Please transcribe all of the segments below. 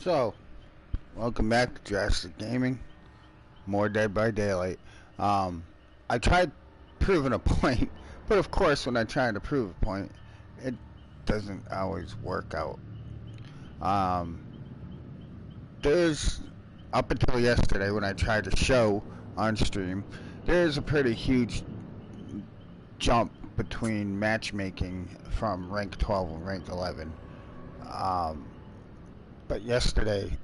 So, welcome back to Drastic Gaming. More Dead by Daylight. I tried proving a point, but of course, when I try to prove a point, it doesn't always work out. There's up until yesterday when I tried to show on stream, there's a pretty huge jump between matchmaking from rank 12 and rank 11. But yesterday,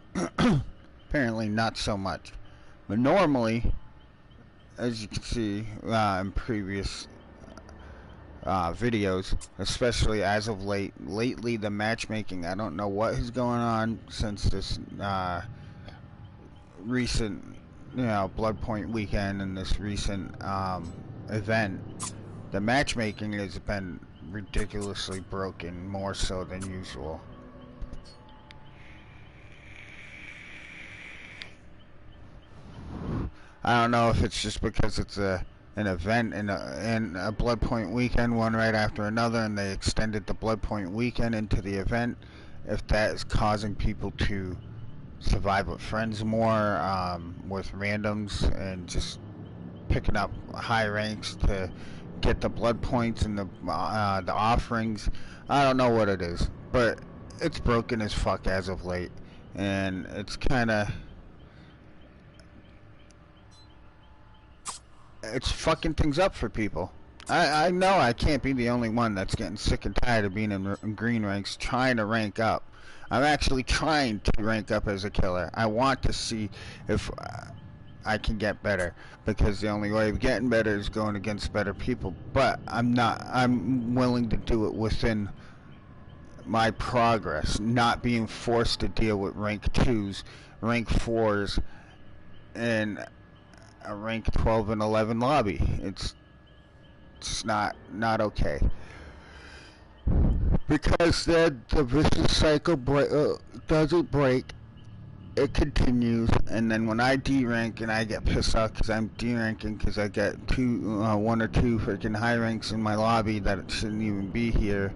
apparently not so much. But normally, as you can see in previous videos, especially as of lately the matchmaking, I don't know what is going on since this recent, Blood Point weekend and this recent event. The matchmaking has been ridiculously broken, more so than usual. I don't know if it's just because it's an event and a Blood Point weekend, one right after another, and they extended the Blood Point weekend into the event. If that is causing people to survive with friends more, with randoms, and just picking up high ranks to get the blood points and the offerings. I don't know what it is, but it's broken as fuck as of late, and it's fucking things up for people. I know I can't be the only one that's getting sick and tired of being in green ranks trying to rank up. I'm actually trying to rank up as a killer. I want to see if I can get better, because the only way of getting better is going against better people. But I'm willing to do it within my progress, not being forced to deal with rank 2s, rank 4s, and a rank 12 and 11 lobby. It's not okay, because then the vicious cycle doesn't break. It continues, and then when I D-rank and I get pissed off because I'm D-ranking because I get one or two freaking high ranks in my lobby that it shouldn't even be here,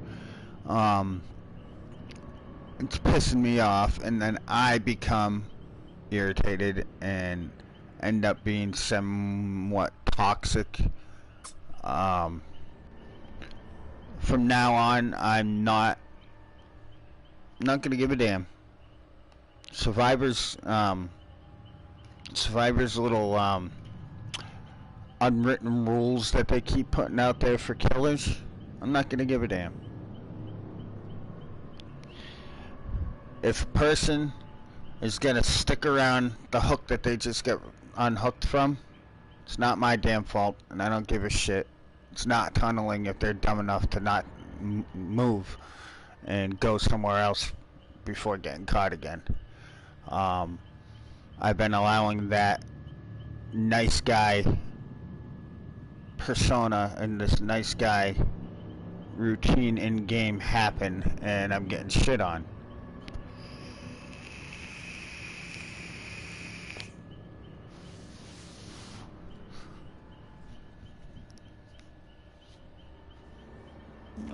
it's pissing me off, and then I become irritated and end up being somewhat toxic. From now on, I'm not gonna give a damn. Survivor's little unwritten rules that they keep putting out there for killers, I'm not gonna give a damn. If a person is gonna stick around the hook that they just get unhooked from, it's not my damn fault, and I don't give a shit. It's not tunneling if they're dumb enough to not move and go somewhere else before getting caught again. I've been allowing that nice guy persona and this nice guy routine in game happen, and I'm getting shit on.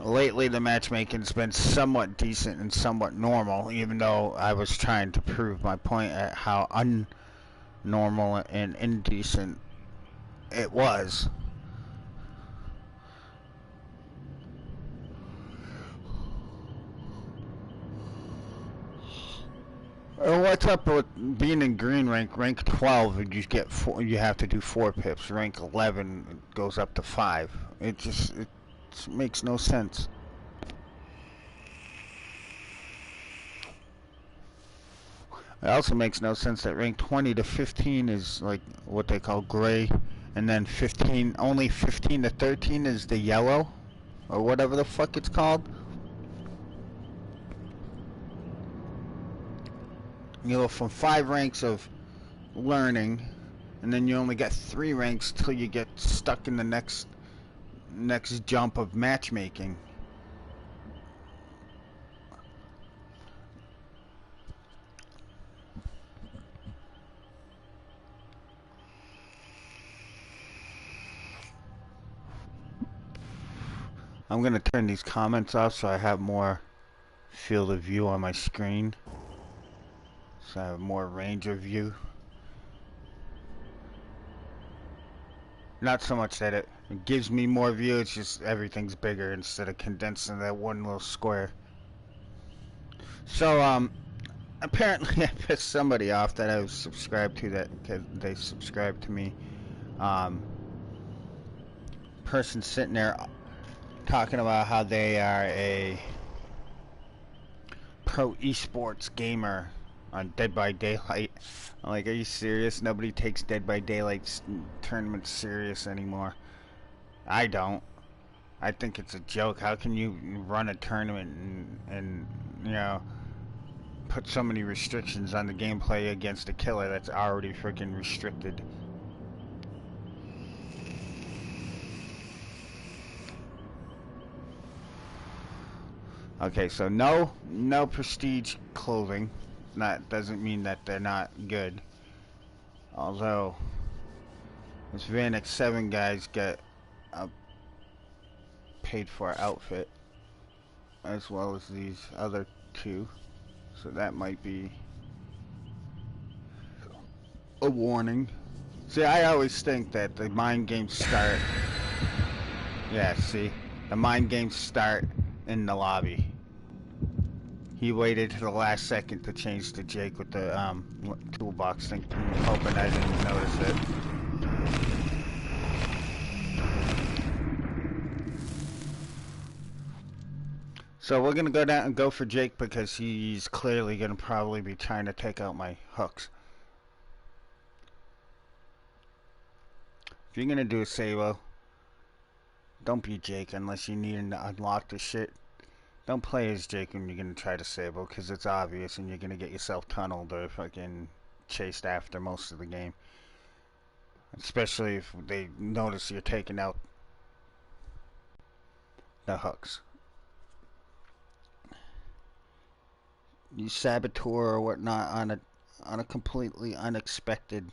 Lately, the matchmaking's been somewhat decent and somewhat normal, even though I was trying to prove my point at how unnormal and indecent it was. What's up with being in green rank 12, and you have to do 4 pips. Rank 11 goes up to 5. It makes no sense. It also makes no sense that rank 20 to 15 is like what they call gray, and then only 15 to 13 is the yellow, or whatever the fuck it's called. You go from 5 ranks of learning, and then you only get 3 ranks till you get stuck in the next jump of matchmaking. I'm gonna turn these comments off so I have more field of view on my screen. So I have more range of view. Not so much that it gives me more view, it's just everything's bigger instead of condensing that one little square. So, apparently I pissed somebody off that I was subscribed to, that because they subscribed to me. Person sitting there talking about how they are a pro esports gamer on Dead by Daylight. I'm like, are you serious? Nobody takes Dead by Daylight tournaments serious anymore. I don't. I think it's a joke. How can you run a tournament and you know, put so many restrictions on the gameplay against a killer that's already freaking restricted? Okay, so no prestige clothing. That doesn't mean that they're not good. Although this Van X7 guys get a paid for outfit as well as these other two, so that might be a warning. See, I always think that the mind games start. Yeah, see, the mind games start in the lobby. He waited to the last second to change to Jake with the toolbox thing, hoping I didn't notice it. So we're gonna go down and go for Jake because he's clearly gonna probably be trying to take out my hooks. If you're gonna do a solo, don't be Jake unless you need to unlock the shit. Don't play as Jake when you're gonna try to Sable, because it's obvious and you're gonna get yourself tunneled or fucking chased after most of the game. Especially if they notice you're taking out the hooks. You saboteur or whatnot on a completely unexpected.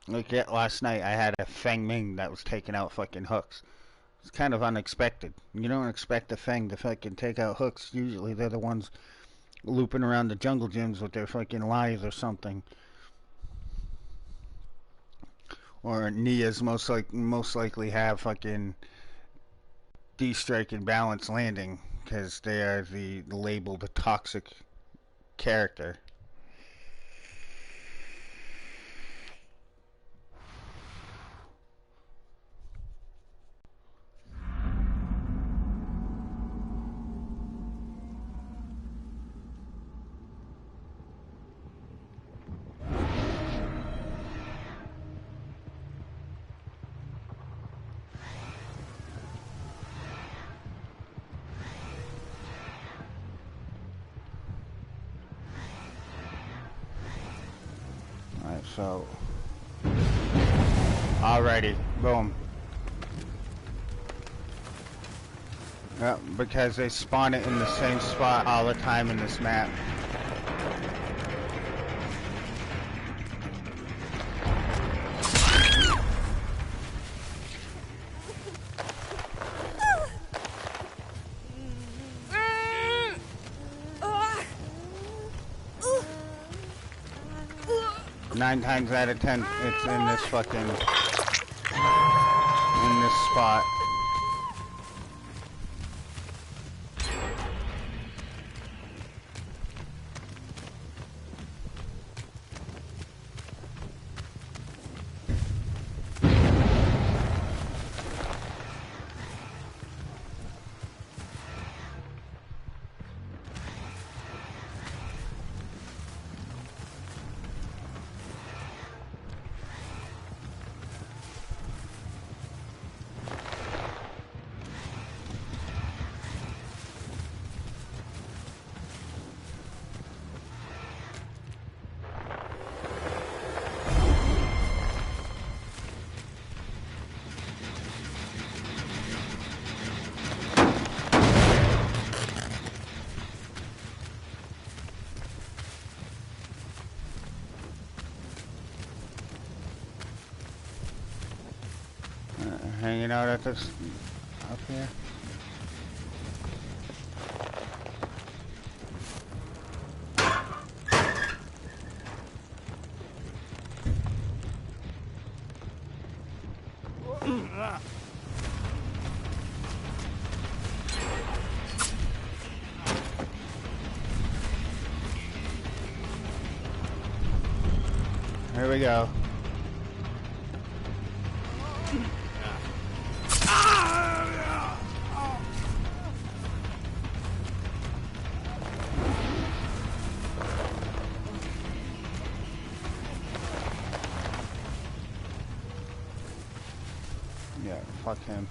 Like last night, I had a Feng Ming that was taking out fucking hooks. It's kind of unexpected. You don't expect a Feng to fucking take out hooks. Usually they're the ones looping around the jungle gyms with their fucking lies or something. Or Nia's most likely have fucking D-strike and balance landing because they are the labeled toxic character. Alright, so alrighty, boom. Yep, because they spawn it in the same spot all the time in this map. Nine times out of 10, it's in this spot. Hanging out at this up here. Here we go. Yeah, fuck him.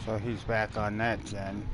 So he's back on that gen.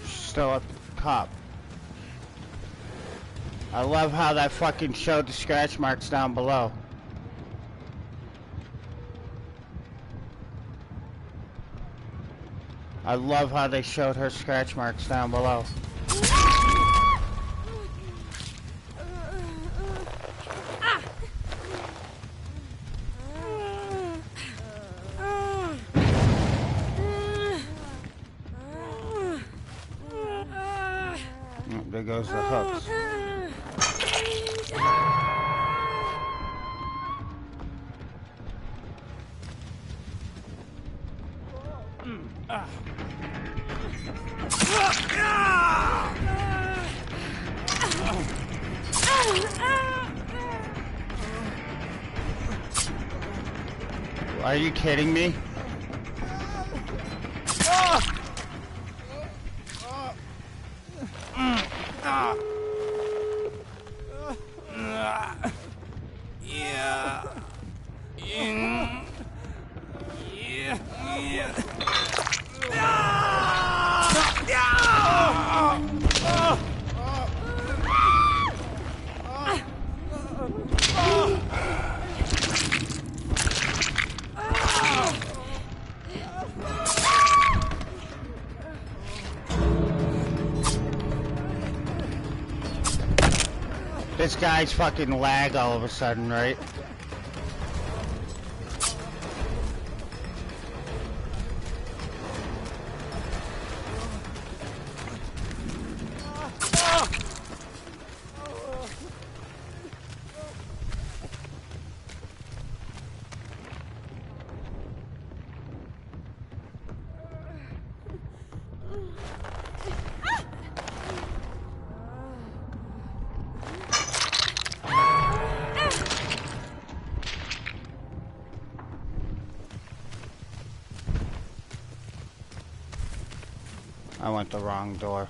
Still up the top. I love how that fucking showed the scratch marks down below. I love how they showed her scratch marks down below. There goes the hooks. Are you kidding me? This guy's fucking lag all of a sudden, right? I went the wrong door.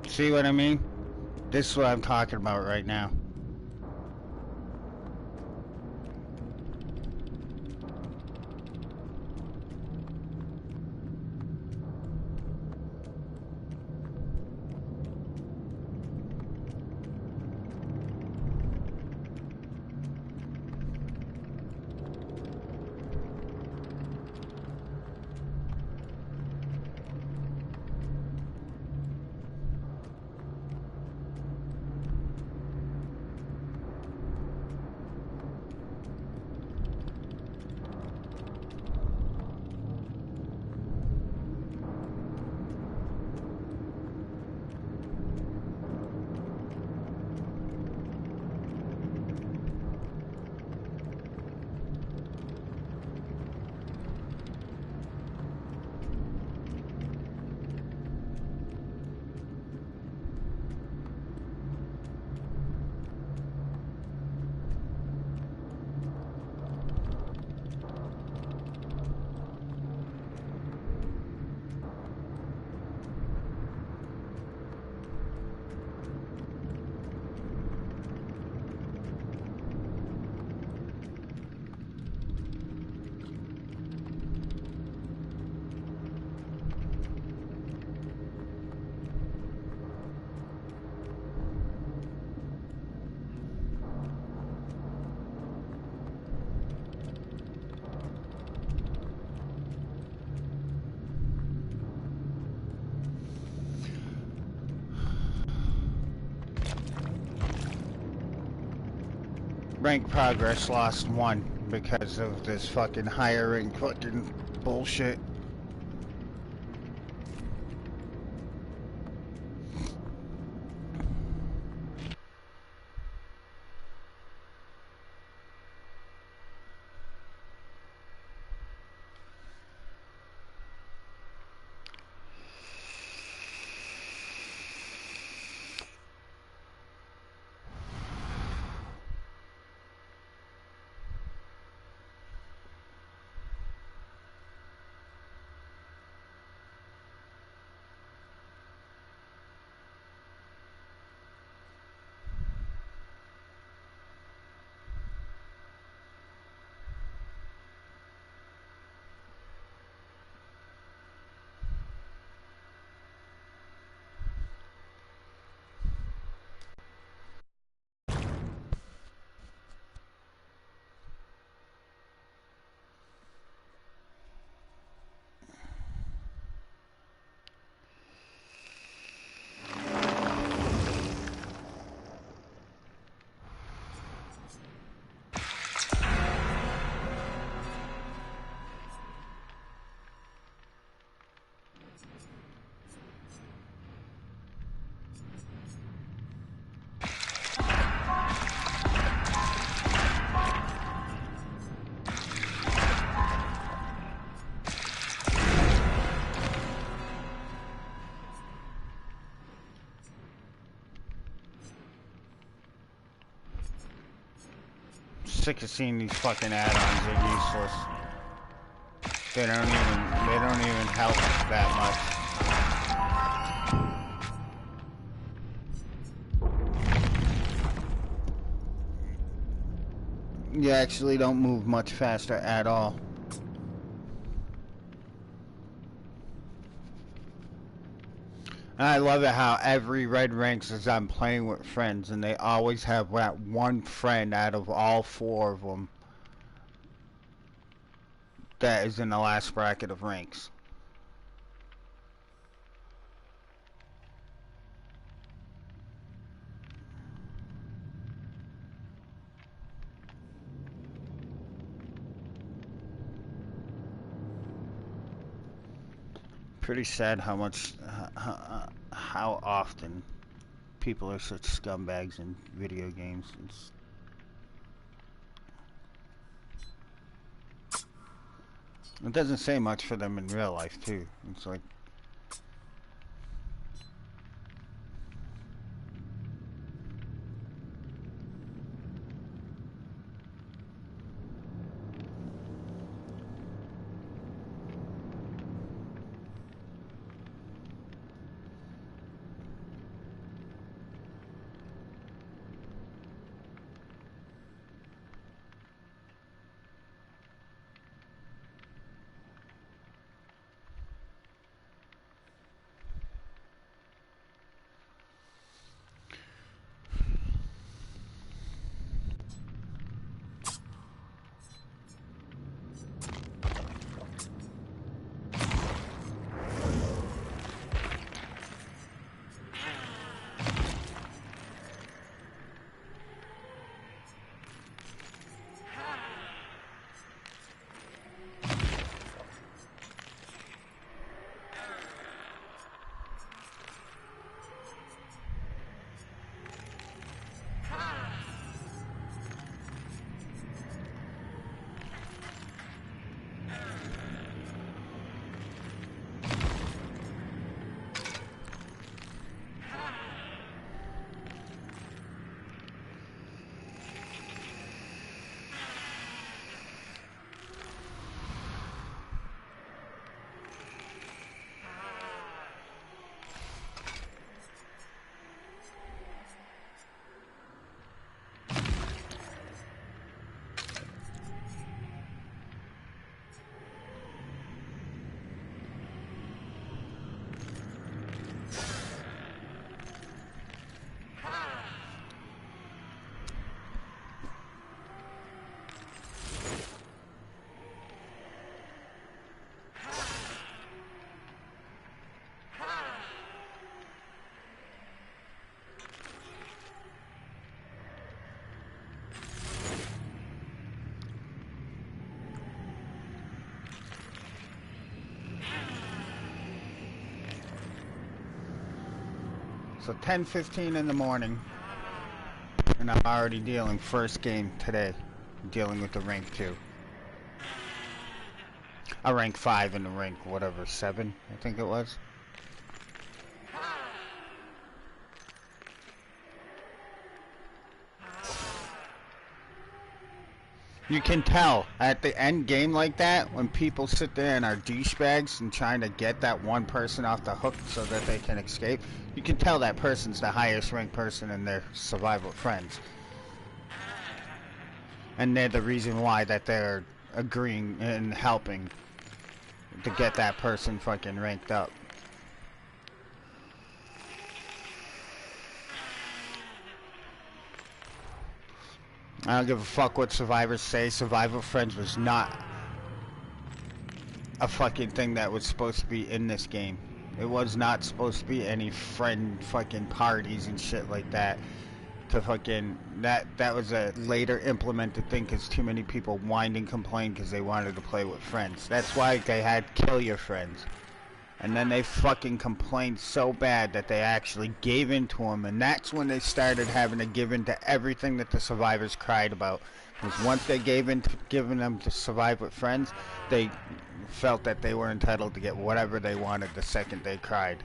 See what I mean? This is what I'm talking about right now. Rank progress lost 1 because of this fucking higher rank fucking bullshit. Sick of seeing these fucking add-ons. They're useless. They don't even help that much. You actually don't move much faster at all. And I love it how every red ranks is I'm playing with friends, and they always have that one friend out of all 4 of them that is in the last bracket of ranks. pretty sad how often people are such scumbags in video games. It doesn't say much for them in real life too. It's like, so 10:15 in the morning, and I'm already dealing first game today, dealing with the rank 2. A rank 5 in the rank, whatever, 7, I think it was. You can tell at the end game like that, when people sit there and are douchebags and trying to get that one person off the hook so that they can escape, you can tell that person's the highest ranked person in their survival friends. And they're the reason why that they're agreeing and helping to get that person fucking ranked up. I don't give a fuck what survivors say. Survival Friends was not a fucking thing that was supposed to be in this game. It was not supposed to be any friend fucking parties and shit like that. To fucking that was a later implemented thing because too many people whined and complained because they wanted to play with friends. That's why they had kill your friends. And then they fucking complained so bad that they actually gave in to them, and that's when they started having to give in to everything that the survivors cried about. Because once they gave in to giving them to survive with friends, they felt that they were entitled to get whatever they wanted the second they cried.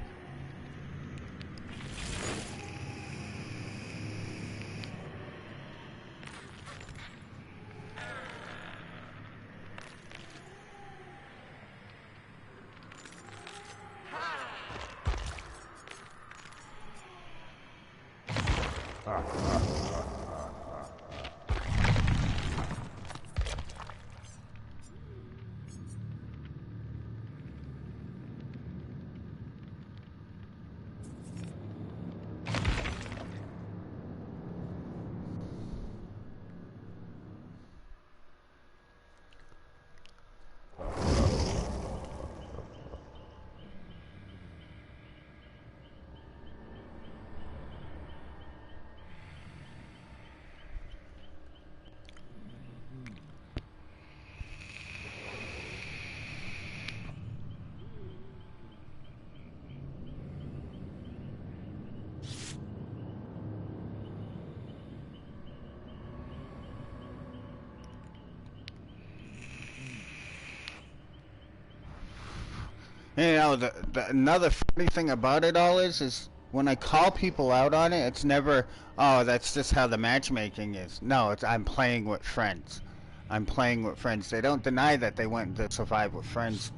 You know, another funny thing about it all is when I call people out on it, it's never, oh, that's just how the matchmaking is. No, it's I'm playing with friends. I'm playing with friends. They don't deny that they went to survive with friends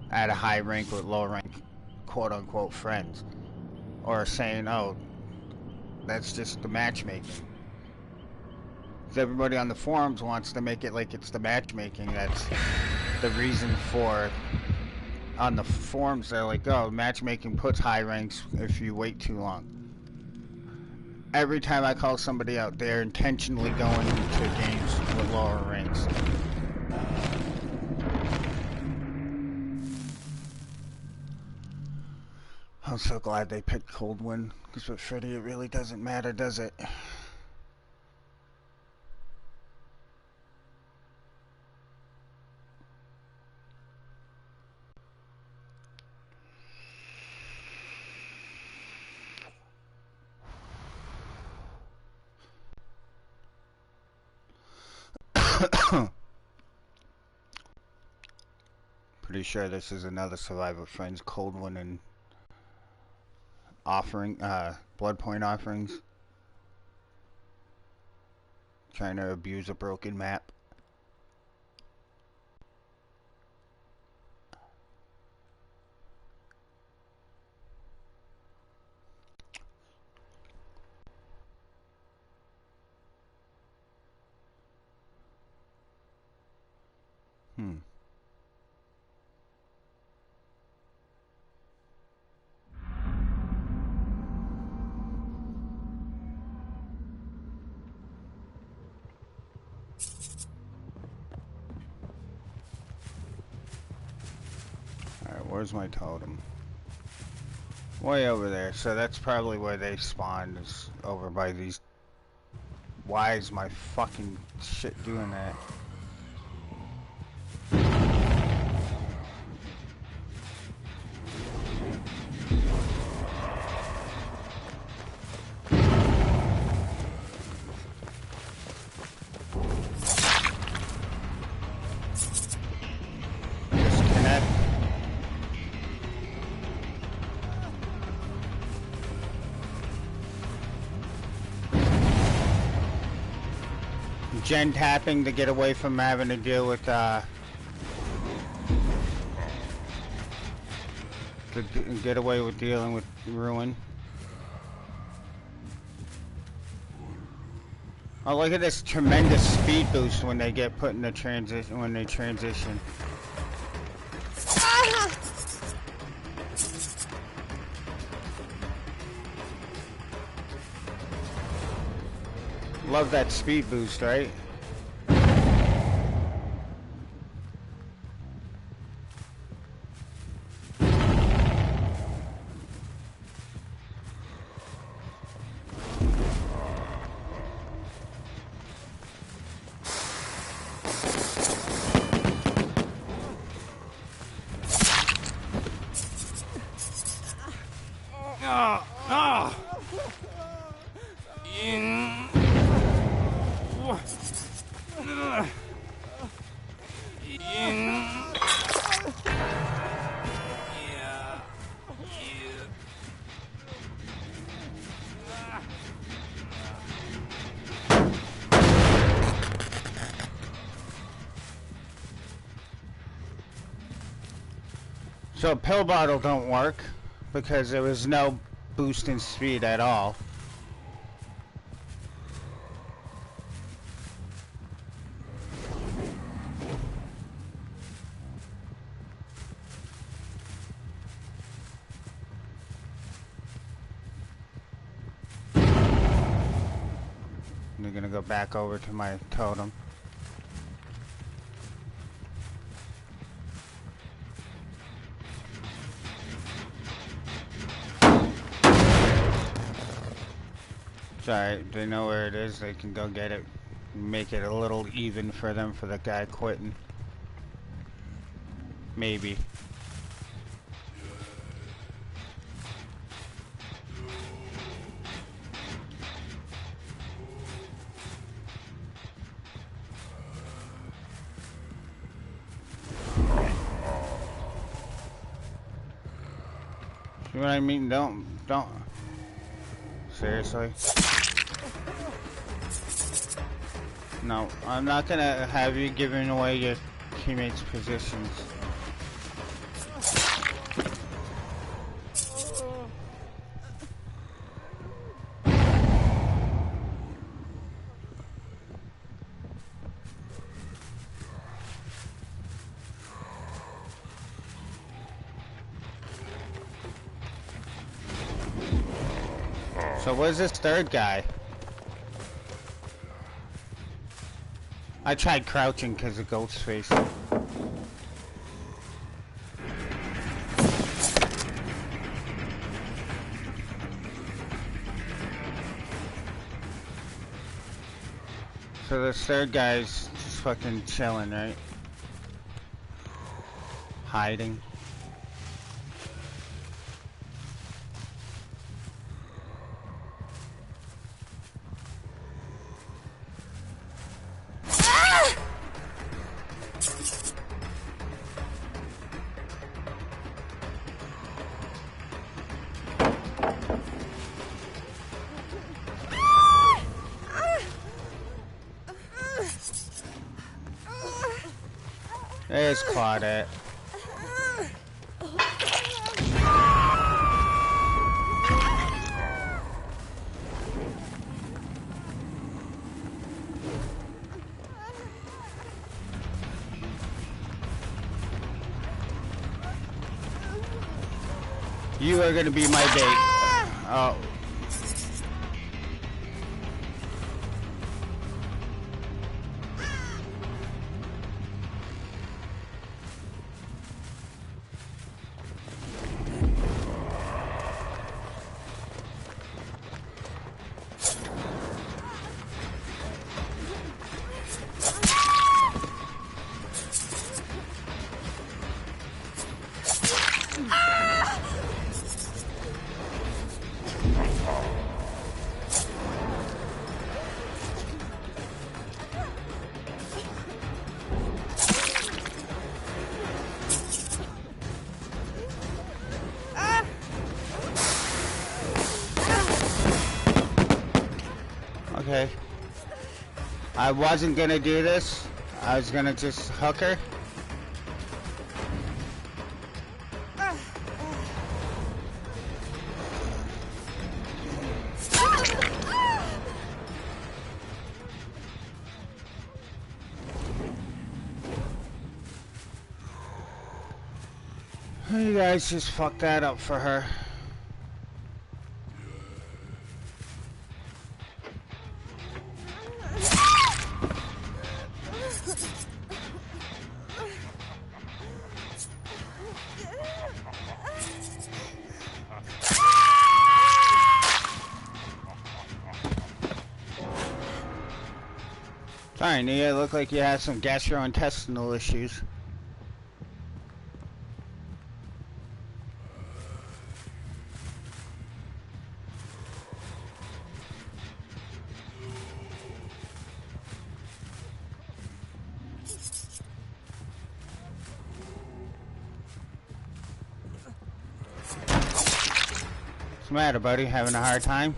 at a high rank with low rank, quote unquote, friends. Or saying, oh, that's just the matchmaking. Because everybody on the forums wants to make it like it's the matchmaking that's the reason for. On the forums, they're like, oh, matchmaking puts high ranks if you wait too long. Every time I call somebody out, they're intentionally going into games with lower ranks. I'm so glad they picked Cold Wind, because with Freddy it really doesn't matter, does it? Pretty sure this is another Survivor Friends Cold One and offering, blood point offerings. Trying to abuse a broken map. Alright, where's my totem? Way over there, so that's probably where they spawned, is over by these. Why is my fucking shit doing that? Disconnect. Gen tapping to get away from having to deal with to get away with dealing with ruin. Oh, look at this tremendous speed boost when they get put in the transition, when they transition. Love that speed boost, right? So pill bottle don't work because there was no boost in speed at all. I'm gonna go back over to my totem. Alright, they know where it is, they can go get it, make it a little even for them for the guy quitting. Maybe. See what I mean? Don't. Seriously? No, I'm not gonna have you giving away your teammates' positions. So where's this third guy? I tried crouching because of Ghostface. So this third guy's just fucking chilling, right? Hiding. There's Claudette. You are gonna be my bait. Oh. Okay. I wasn't gonna do this. I was gonna just hook her. You guys just fucked that up for her. Sorry, Nia, it looked like you had some gastrointestinal issues. What's the matter, buddy? Having a hard time?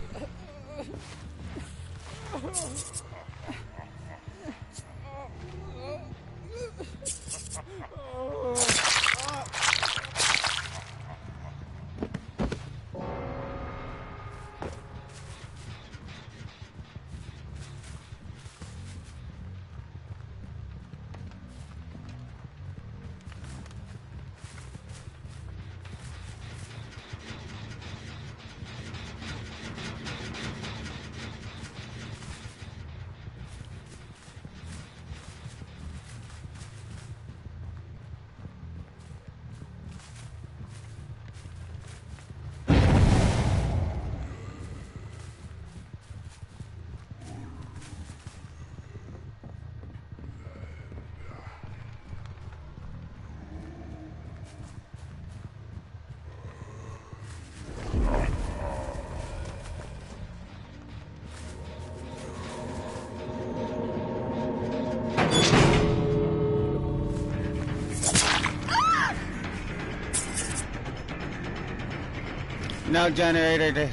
No generator to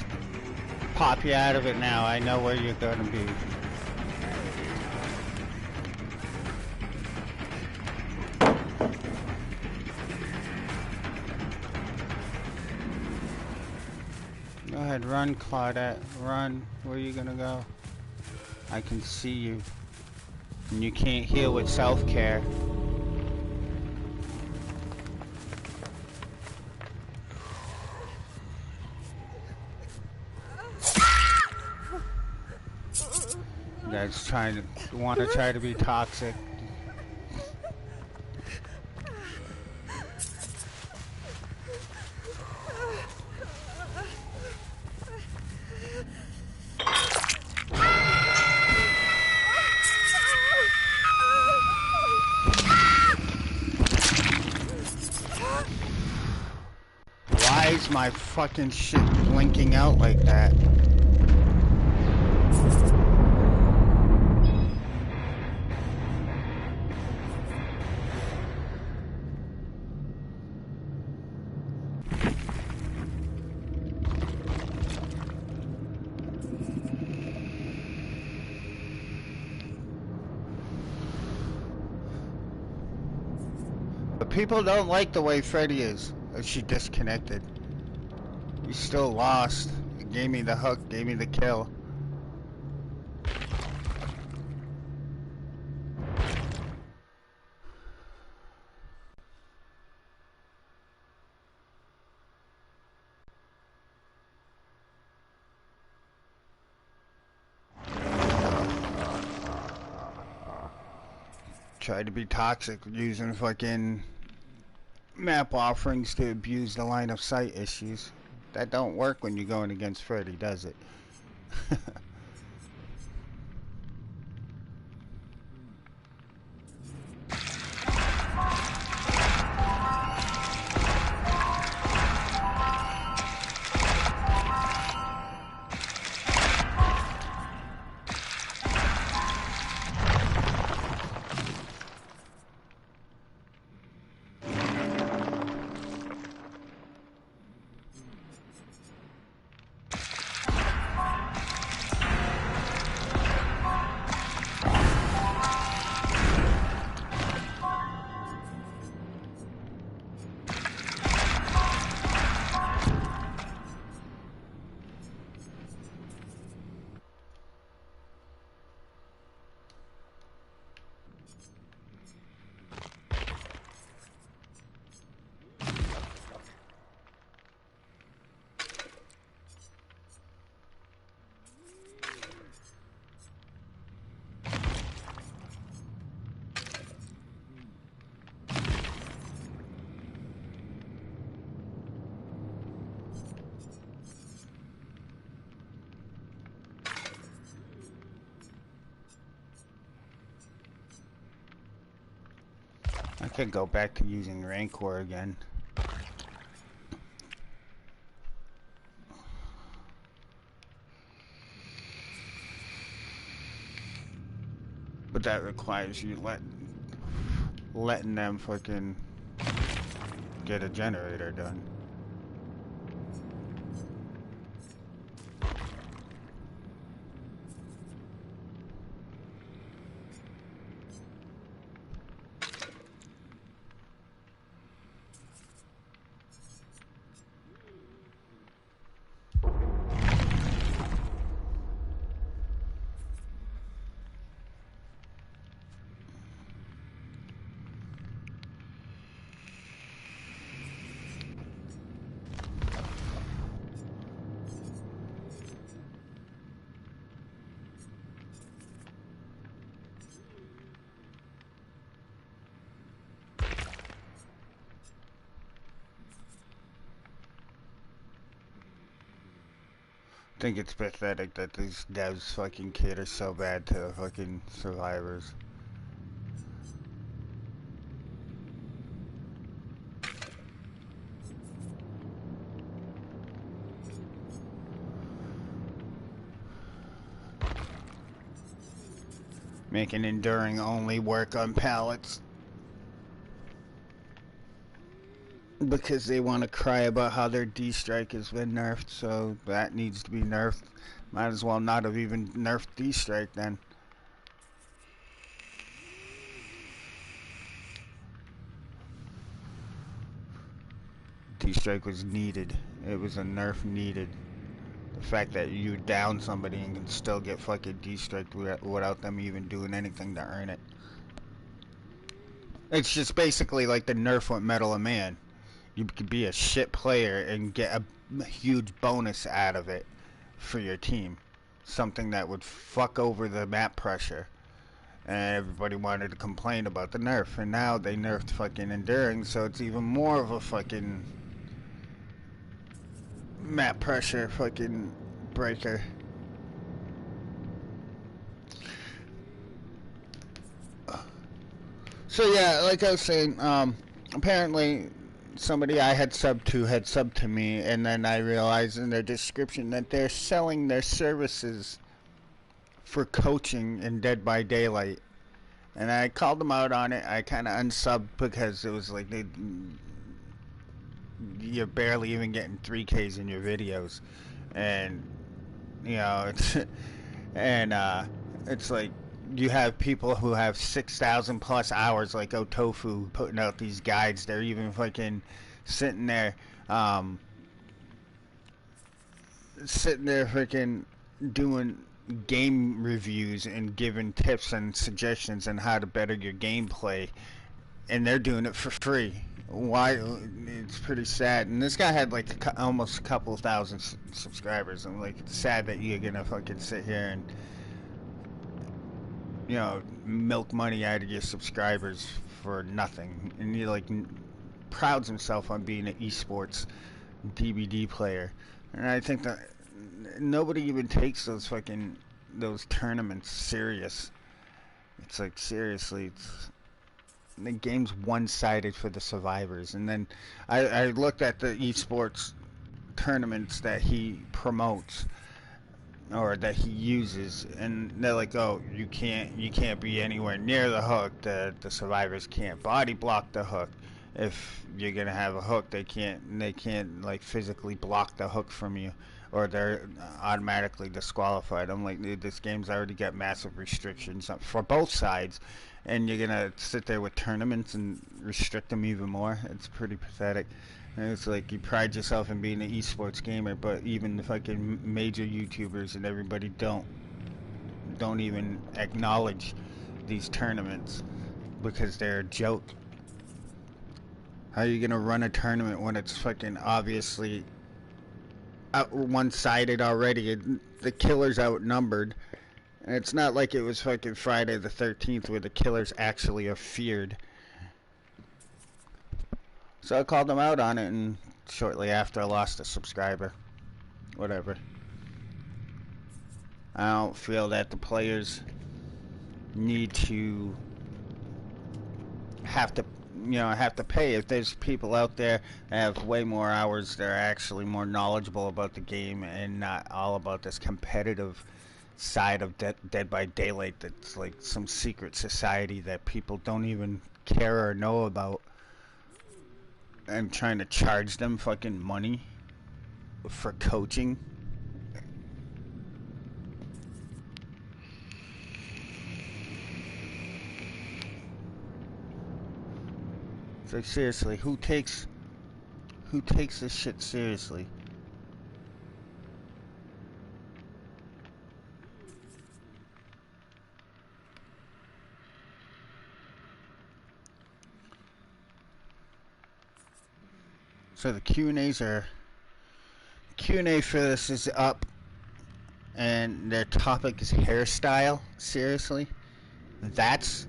pop you out of it now. I know where you're gonna be. Go ahead, run, Claudette. Run. Where are you gonna go? I can see you. And you can't heal with self-care. You guys want to try to be toxic. Why is my fucking shit blinking out like that? But people don't like the way Freddy is. She disconnected. He's still lost. He gave me the hook, gave me the kill. Tried to be toxic using fucking map offerings to abuse the line of sight issues. That don't work when you're going against Freddy, does it? I could go back to using Rancor again. But that requires you letting them fucking get a generator done. I think it's pathetic that these devs fucking cater so bad to fucking survivors. Making enduring only work on pallets. because they want to cry about how their D-Strike has been nerfed, so that needs to be nerfed. Might as well not have even nerfed D-Strike then. D-Strike was needed. It was a nerf needed. The fact that you down somebody and can still get fucking D-Striked without them even doing anything to earn it. It's just basically like the nerf with Metal of Man. You could be a shit player and get a huge bonus out of it for your team. Something that would fuck over the map pressure. And everybody wanted to complain about the nerf. And now they nerfed fucking Enduring, so it's even more of a fucking map pressure fucking breaker. So yeah, like I was saying, apparently somebody I had subbed to had subbed to me, and then I realized in their description that they're selling their services for coaching in Dead by Daylight. And I called them out on it. I kind of unsubbed because it was like you're barely even getting 3Ks in your videos, and you know it's and it's like you have people who have 6,000 plus hours like Otofu putting out these guides. They're even fucking sitting there freaking doing game reviews and giving tips and suggestions on how to better your gameplay, and they're doing it for free. Why? It's pretty sad. And this guy had like almost a couple thousand subscribers. I'm like, it's sad that you're gonna fucking sit here and, you know, milk money out of your subscribers for nothing. And he like prouds himself on being an esports DVD player. And I think that nobody even takes those tournaments serious. It's like, seriously, the game's one-sided for the survivors. And then I looked at the esports tournaments that he promotes or that he uses, and they're like, oh, you can't be anywhere near the hook. The survivors can't body block the hook. If you're gonna have a hook, they can't like physically block the hook from you, or they're automatically disqualified. I'm like, dude, this game's already got massive restrictions for both sides, and you're gonna sit there with tournaments and restrict them even more. It's pretty pathetic. And it's like you pride yourself in being an esports gamer, but even the fucking major YouTubers and everybody don't even acknowledge these tournaments because they're a joke. How are you gonna run a tournament when it's fucking obviously one-sided already? The killer's outnumbered, and it's not like it was fucking Friday the 13th where the killers actually are feared. So I called them out on it, and shortly after I lost a subscriber. Whatever. I don't feel that the players need to have to pay. If there's people out there that have way more hours, they're actually more knowledgeable about the game and not all about this competitive side of Dead by Daylight that's like some secret society that people don't even care or know about, and trying to charge them fucking money for coaching. It's like, seriously, who takes this shit seriously? So the Q&A for this is up, and their topic is hairstyle. Seriously, that's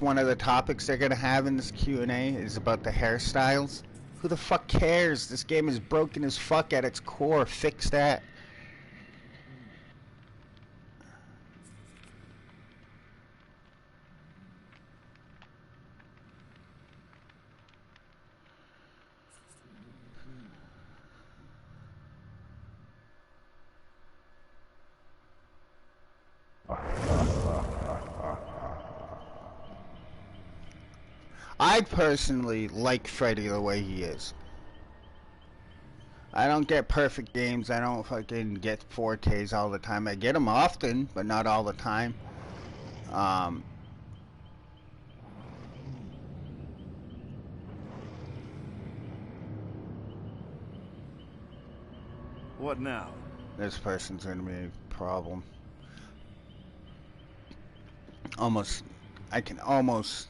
one of the topics they're gonna have in this Q&A, is about the hairstyles. Who the fuck cares? This game is broken as fuck at its core. Fix that. I personally like Freddy the way he is. I don't get perfect games. I don't fucking get 4Ks all the time. I get them often, but not all the time. Um, What now? this person's gonna be a problem. I can almost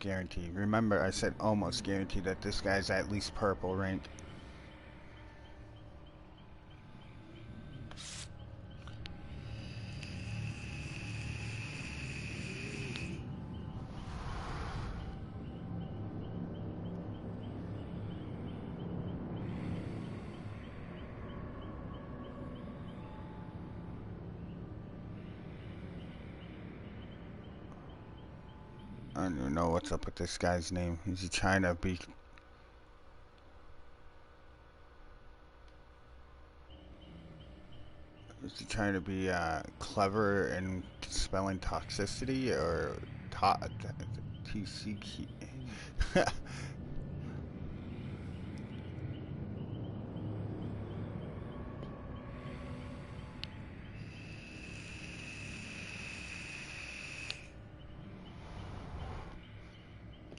guarantee. Remember, I said almost guarantee that this guy's at least purple rank. I don't even know what's up with this guy's name. Is he trying to be... Is he trying to be clever in spelling toxicity or TCK?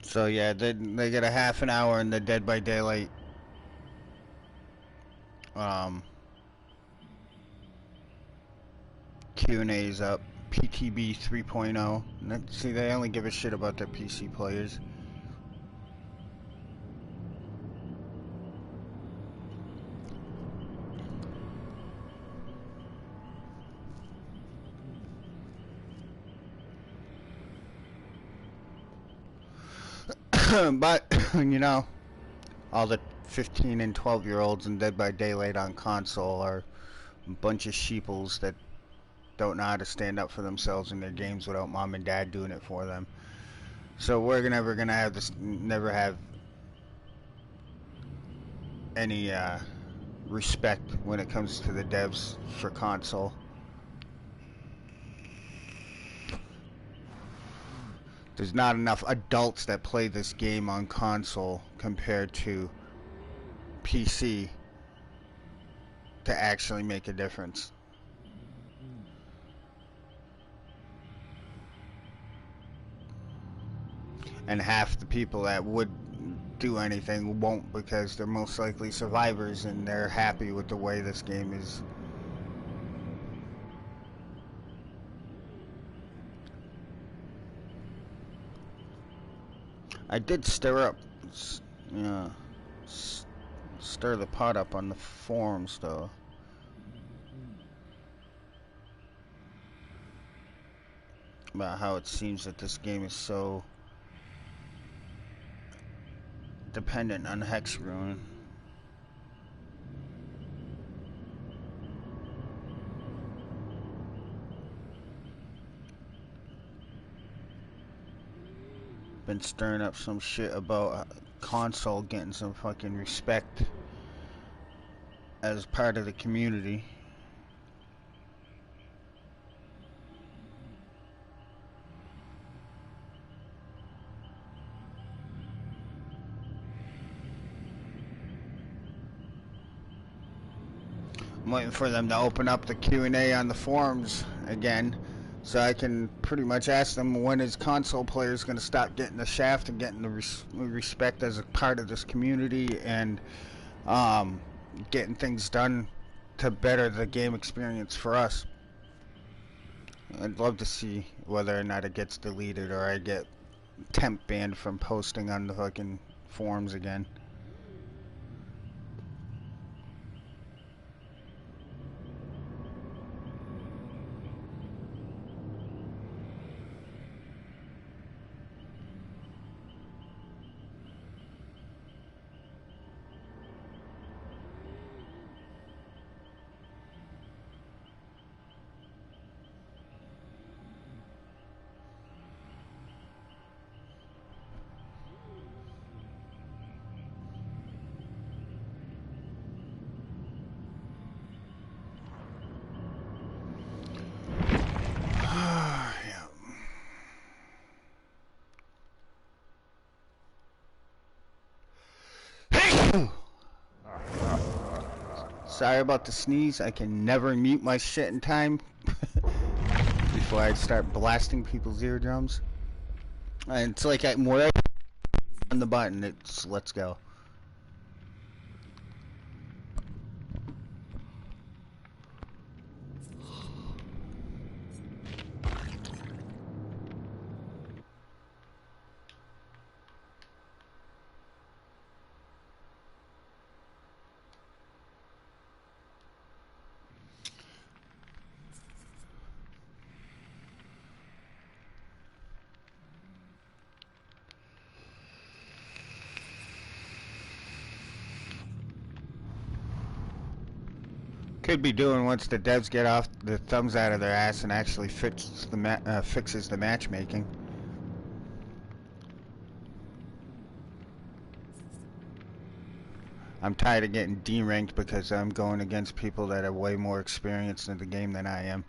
So yeah, they get a half an hour in the Dead by Daylight Q&A's up. PTB 3.0. See, they only give a shit about their PC players. But, you know, all the 15 and 12-year-olds in Dead by Daylight on console are a bunch of sheeples that don't know how to stand up for themselves in their games without mom and dad doing it for them. So we're never gonna have this, never have any respect when it comes to the devs for console. There's not enough adults that play this game on console compared to PC to actually make a difference. And half the people that would do anything won't, because they're most likely survivors and they're happy with the way this game is. I did stir the pot up on the forums though. About how it seems that this game is so dependent on hex ruin. Been stirring up some shit about console getting some fucking respect as part of the community. I'm waiting for them to open up the Q&A on the forums again, so I can pretty much ask them, when is console players going to stop getting the shaft and getting the respect as a part of this community, and getting things done to better the game experience for us. I'd love to see whether or not it gets deleted or I get temp banned from posting on the fucking forums again. Sorry about the sneeze. I can never mute my shit in time before I start blasting people's eardrums. And it's like wherever on the button, it's let's go. Could be doing once the devs get off the thumbs out of their ass and actually fixes the matchmaking. I'm tired of getting D-ranked because I'm going against people that are way more experienced in the game than I am.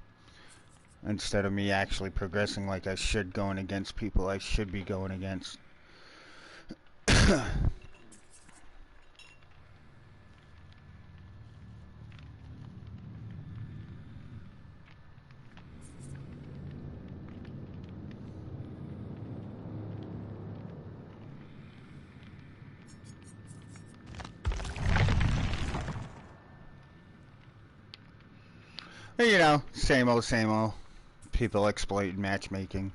Instead of me actually progressing like I should, going against people I should be going against. You know, same old, same old. People exploit matchmaking.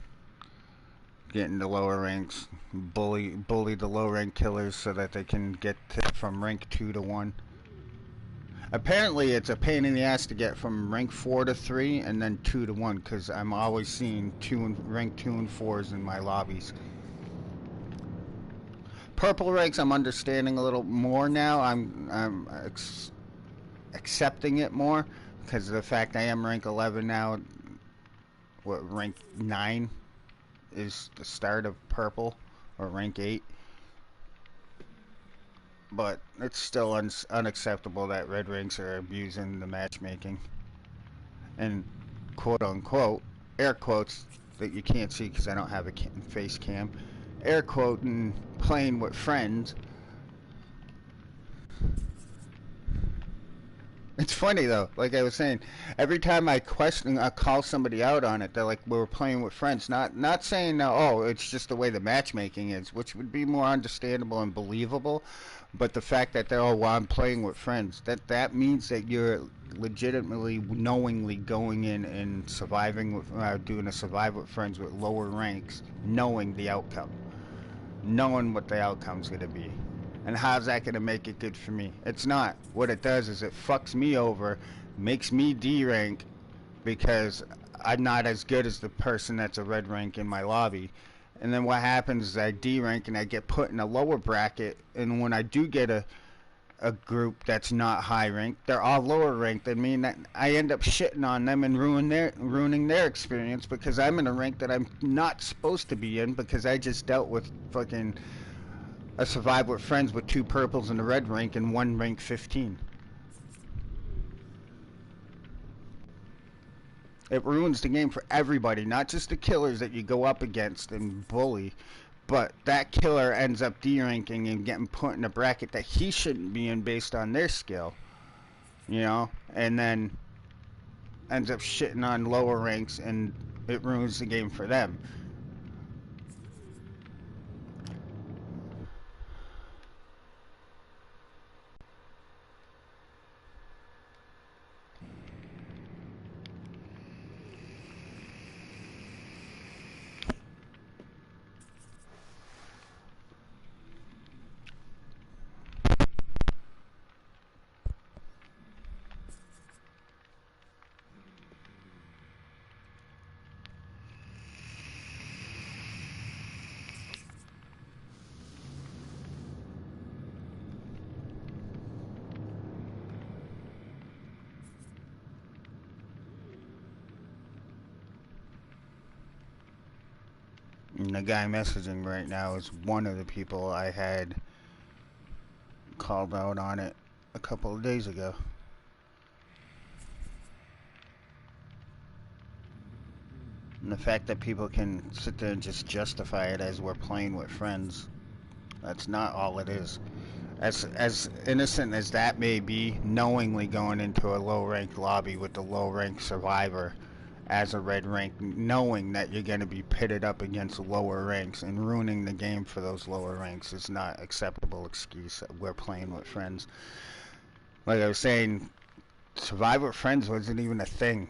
Get into lower ranks, bully the low rank killers so that they can get from rank 2 to 1. Apparently it's a pain in the ass to get from rank 4 to 3 and then 2 to 1, because I'm always seeing rank 2 and 4s in my lobbies. Purple ranks I'm understanding a little more now. I'm accepting it more because of the fact I am rank 11 now. What, rank 9 is the start of purple, or rank 8. But it's still unacceptable that red ranks are abusing the matchmaking. And quote unquote, air quotes that you can't see because I don't have a face cam, air quoting playing with friends. It's funny though, like I was saying, every time I call somebody out on it, they're like, we were playing with friends. Not saying, oh, it's just the way the matchmaking is, which would be more understandable and believable. But the fact that they're, oh, well, I'm playing with friends, that means that you're legitimately, knowingly going in and surviving with, doing a survive with friends with lower ranks, knowing the outcome, knowing what the outcome's going to be. And how's that going to make it good for me? It's not. What it does is it fucks me over, makes me D-rank because I'm not as good as the person that's a red rank in my lobby. And then what happens is I D-rank and I get put in a lower bracket, and when I do get a group that's not high ranked, they're all lower ranked than me, and that I end up shitting on them and ruining their experience because I'm in a rank that I'm not supposed to be in because I just dealt with fucking a survive with friends with 2 purples in the red rank and 1 rank 15. It ruins the game for everybody, not just the killers that you go up against and bully, but that killer ends up D-ranking and getting put in a bracket that he shouldn't be in based on their skill, you know, and then ends up shitting on lower ranks, and it ruins the game for them. And the guy messaging right now is one of the people I had called out on it a couple of days ago. And the fact that people can sit there and just justify it as we're playing with friends, that's not all it is. as innocent as that may be, knowingly going into a low-ranked lobby with the low-ranked survivor as a red rank, knowing that you're going to be pitted up against lower ranks and ruining the game for those lower ranks is not acceptable excuse that we're playing with friends. Like I was saying, Survivor with friends wasn't even a thing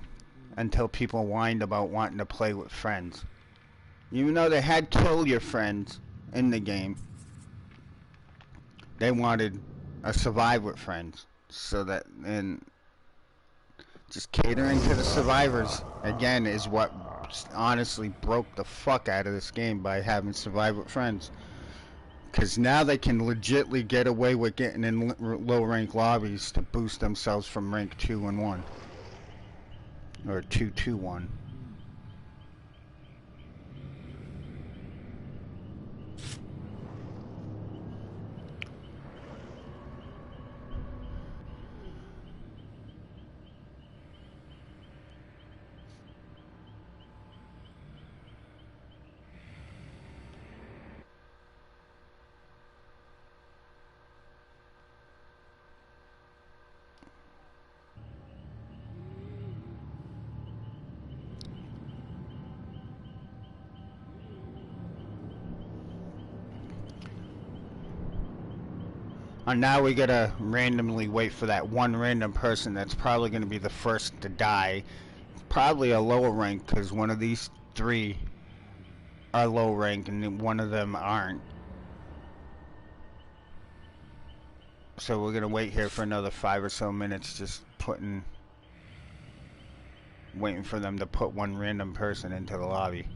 until people whined about wanting to play with friends. Even though they had kill your friends in the game, they wanted a survive with friends. So that, and just catering to the survivors, again, is what honestly broke the fuck out of this game by having survive with friends. Because now they can legitly get away with getting in low rank lobbies to boost themselves from rank 2 and 1. Or 2-2-1. And now we gotta randomly wait for that one random person that's probably gonna be the first to die. Probably a lower rank, because one of these three are low rank and one of them aren't. So we're gonna wait here for another 5 or so minutes, just waiting for them to put one random person into the lobby.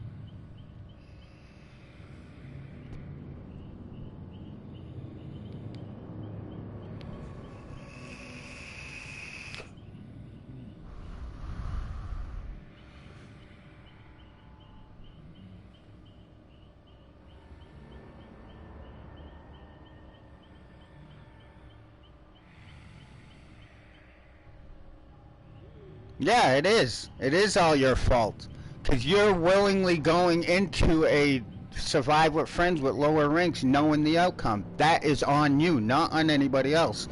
Yeah, it is. It is all your fault. Because you're willingly going into a survive with friends with lower ranks knowing the outcome. That is on you, not on anybody else.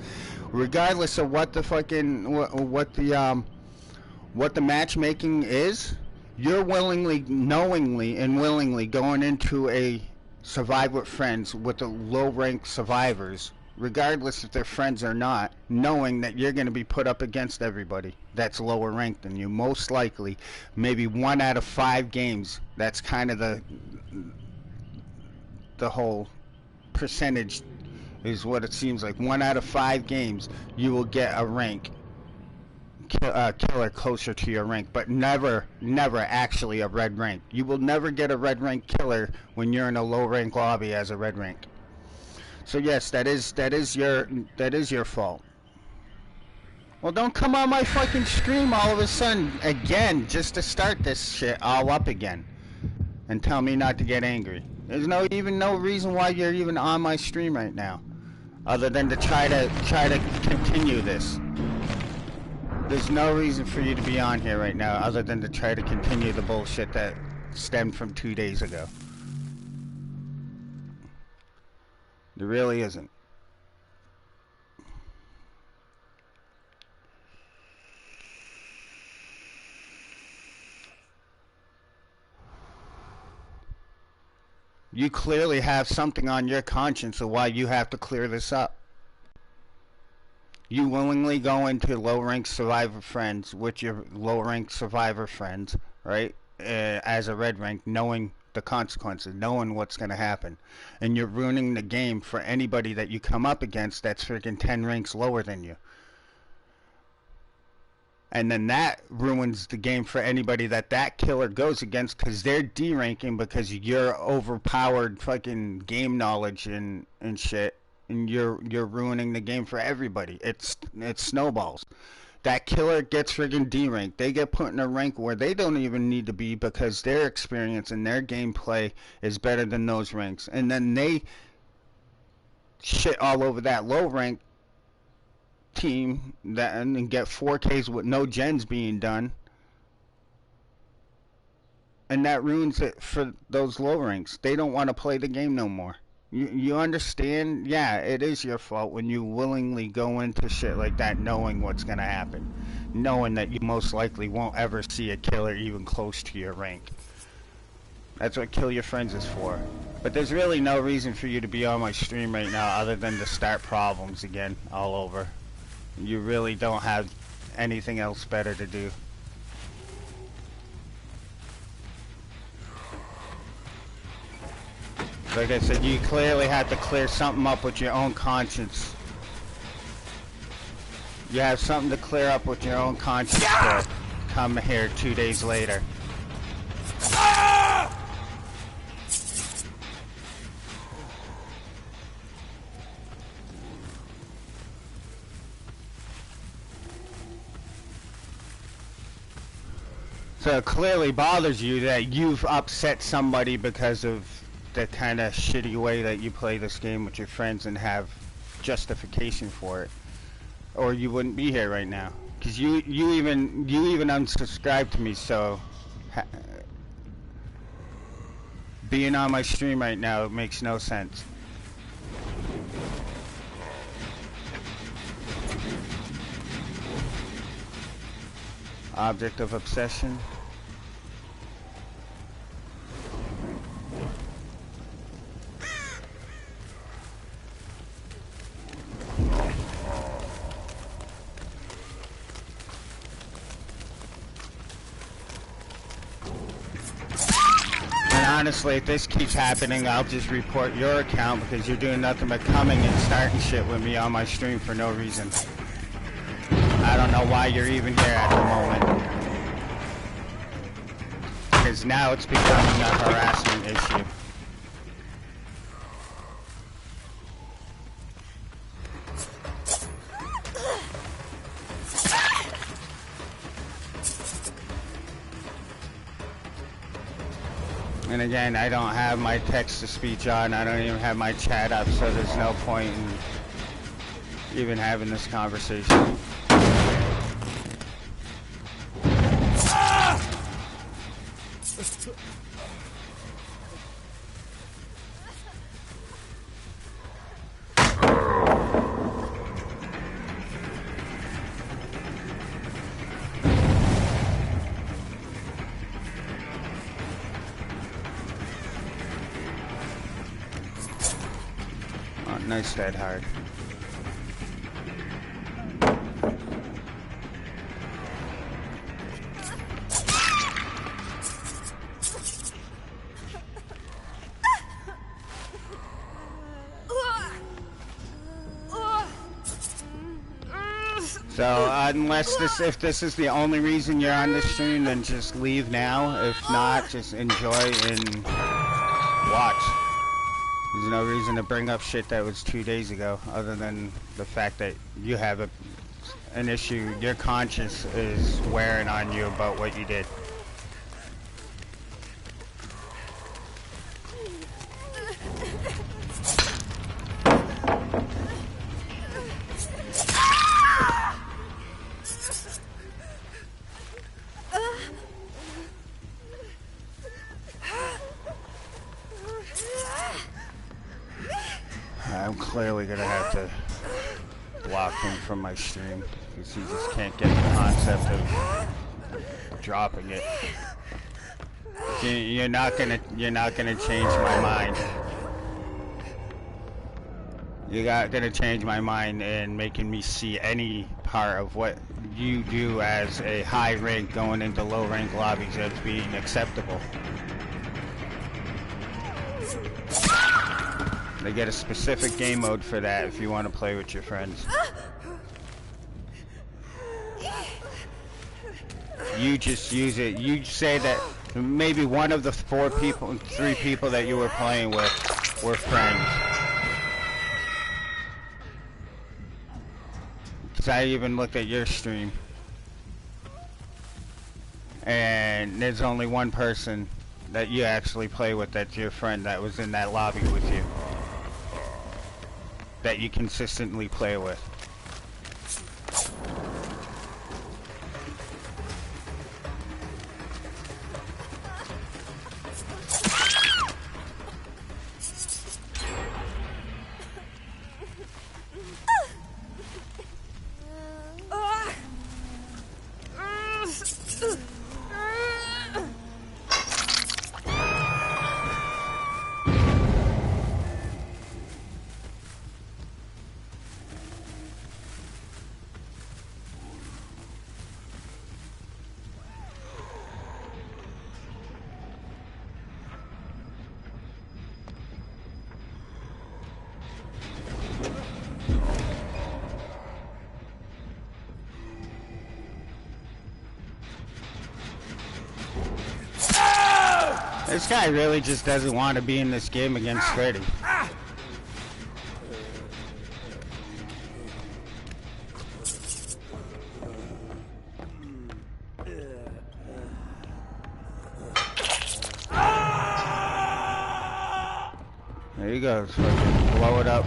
Regardless of what the fucking, what the matchmaking is, you're willingly, knowingly, and willingly going into a survive with friends with the low rank survivors, regardless if they're friends or not, knowing that you're going to be put up against everybody that's lower ranked than you. Most likely, maybe 1 out of 5 games. That's kind of the whole percentage is what it seems like. 1 out of 5 games, you will get a rank killer closer to your rank, but never actually a red rank. You will never get a red rank killer when you're in a low rank lobby as a red rank. So yes, that is your fault. Well, don't come on my fucking stream all of a sudden again just to start this shit all up again and tell me not to get angry. There's no reason why you're even on my stream right now, other than to try to continue this. There's no reason for you to be on here right now other than to try to continue the bullshit that stemmed from 2 days ago. There really isn't. You clearly have something on your conscience of why you have to clear this up. You willingly go into low-ranked survivor friends with your low-ranked survivor friends, right? As a red rank, knowing the consequences, knowing what's going to happen. And you're ruining the game for anybody that you come up against that's freaking 10 ranks lower than you. And then that ruins the game for anybody that killer goes against, because they're D-ranking because you're overpowered fucking game knowledge and shit. And you're ruining the game for everybody. It snowballs. That killer gets friggin' D-ranked. They get put in a rank where they don't even need to be because their experience and their gameplay is better than those ranks. And then they shit all over that low rank team and get 4Ks with no gens being done. And that ruins it for those low ranks. They don't want to play the game no more. You understand? Yeah, it is your fault when you willingly go into shit like that knowing what's gonna happen. Knowing that you most likely won't ever see a killer even close to your rank. That's what kill your friends is for. But there's really no reason for you to be on my stream right now other than to start problems again all over. You really don't have anything else better to do. Like I said, you clearly had to clear something up with your own conscience. You have something to clear up with your own conscience to come here 2 days later. So it clearly bothers you that you've upset somebody because of the kind of shitty way that you play this game with your friends and have justification for it, or you wouldn't be here right now. Cause you even unsubscribed to me, so being on my stream right now makes no sense. Object of obsession. Honestly, if this keeps happening, I'll just report your account because you're doing nothing but coming and starting shit with me on my stream for no reason. I don't know why you're even here at the moment. Because now it's becoming a harassment issue. And again, I don't have my text-to-speech on, I don't even have my chat up, so there's no point in even having this conversation. Nice dead hard. So if this is the only reason you're on this stream, then just leave now. If not, just enjoy and watch. There's no reason to bring up shit that was 2 days ago, other than the fact that you have an issue. Your conscience is wearing on you about what you did. I'm clearly gonna have to block him from my stream because he just can't get the concept of dropping it. You're not gonna change my mind. You're not gonna change my mind in making me see any part of what you do as a high rank going into low rank lobbies as being acceptable. They get a specific game mode for that if you want to play with your friends. You just use it. You say that maybe one of the 3 people that you were playing with were friends. Because I even looked at your stream. And there's only one person that you actually play with that's your friend that was in that lobby with you. That you consistently play with. This guy really just doesn't want to be in this game against Freddy. There you go. So blow it up.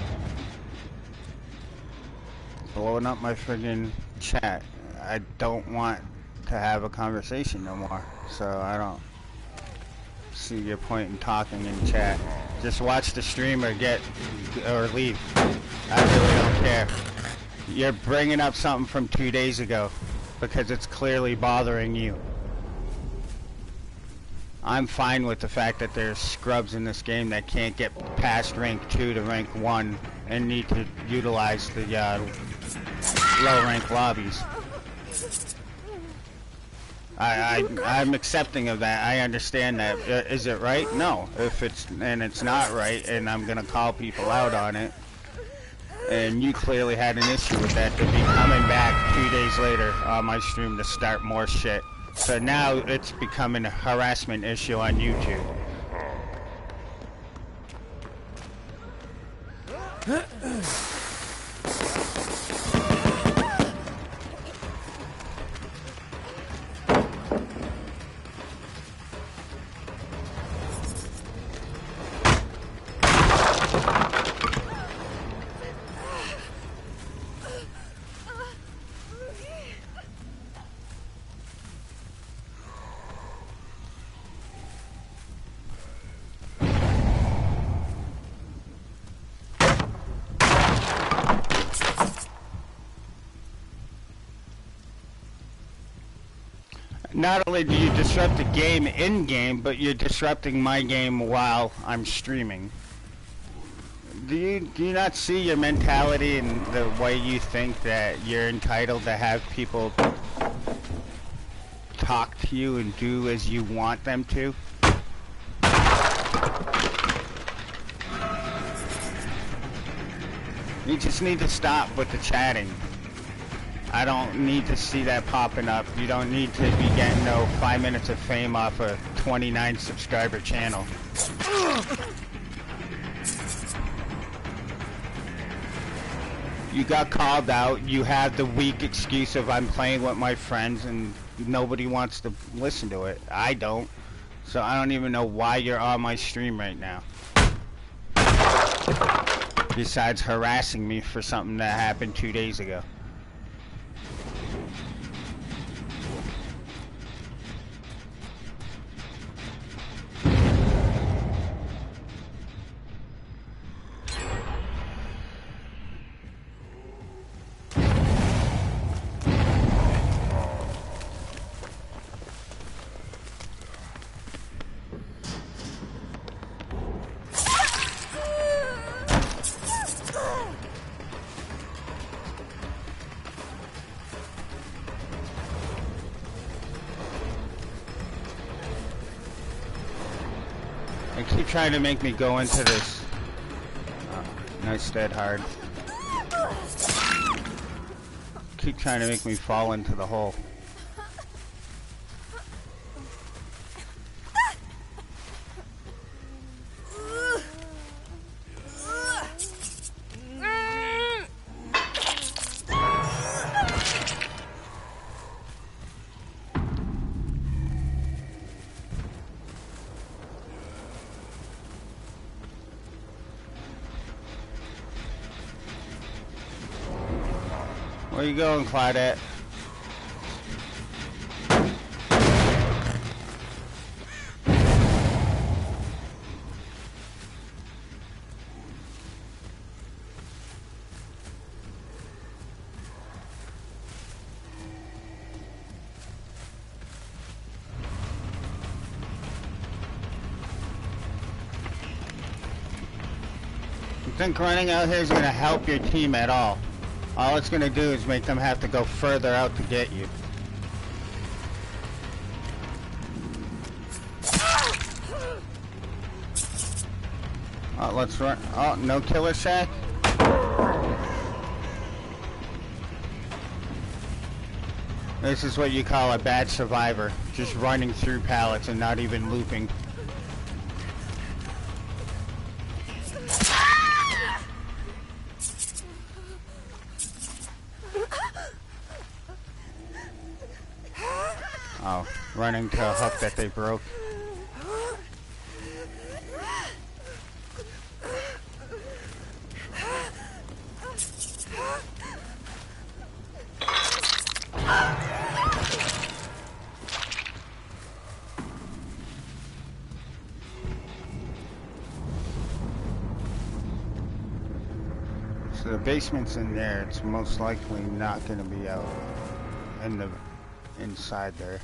Blowing up my friggin' chat. I don't want to have a conversation no more. So I don't see your point in talking in chat. Just watch the stream or leave. I really don't care. You're bringing up something from 2 days ago because it's clearly bothering you. I'm fine with the fact that there's scrubs in this game that can't get past rank 2 to rank 1 and need to utilize the low rank lobbies. I'm accepting of that. I understand that. Is it right? No. If it's not right, and I'm gonna call people out on it. And you clearly had an issue with that to be coming back 2 days later on my stream to start more shit. So now it's becoming a harassment issue on YouTube. Not only do you disrupt the game in-game, but you're disrupting my game while I'm streaming. Do you not see your mentality and the way you think that you're entitled to have people talk to you and do as you want them to? You just need to stop with the chatting. I don't need to see that popping up. You don't need to be getting no 5 minutes of fame off a 29 subscriber channel. You got called out. You have the weak excuse of I'm playing with my friends and nobody wants to listen to it. I don't. So I don't even know why you're on my stream right now. Besides harassing me for something that happened 2 days ago. Trying to make me go into this. Nice dead hard. Keep trying to make me fall into the hole. Where you going, Claudette? Think running out here is going to help your team at all. All it's going to do is make them have to go further out to get you. Oh, let's run. Oh, no killer shack? This is what you call a bad survivor. Just running through pallets and not even looping. Oh, running to a hook that they broke. So the basement's in there. It's most likely not going to be out in the inside there.